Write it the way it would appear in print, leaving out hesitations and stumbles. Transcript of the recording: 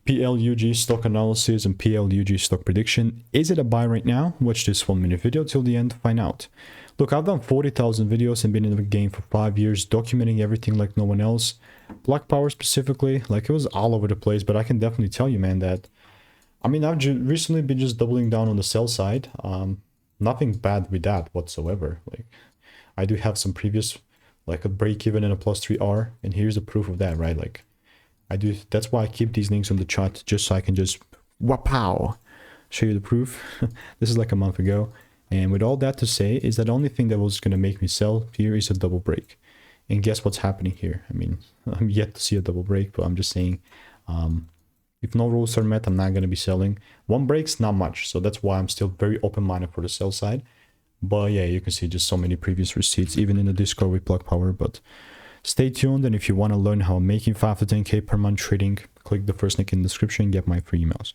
PLUG stock analysis and PLUG stock prediction. Is it a buy right now? Watch this 1-minute video till the end to find out. Look, I've done 40,000 videos and been in the game for 5 years, documenting everything like no one else. Black Power specifically, like it was all over the place, but I can definitely tell you, man, that I mean, I've recently been just doubling down on the sell side. Nothing bad with that whatsoever. Like, I do have some previous, like a break even and a +3R, and here's the proof of that, right? Like, I do. That's why I keep these links on the chart, just so I can just wapow, show you the proof. This is like a month ago, and with all that to say, is that the only thing that was gonna make me sell here is a double break. And guess what's happening here? I mean, I'm yet to see a double break, but I'm just saying, if no rules are met, I'm not going to be selling. One break's not much, so that's why I'm still very open-minded for the sell side. But yeah, you can see just so many previous receipts, even in the Discord with Black Power. But stay tuned, and if you want to learn how I'm making 5 to 10K per month trading, click the first link in the description and get my free emails.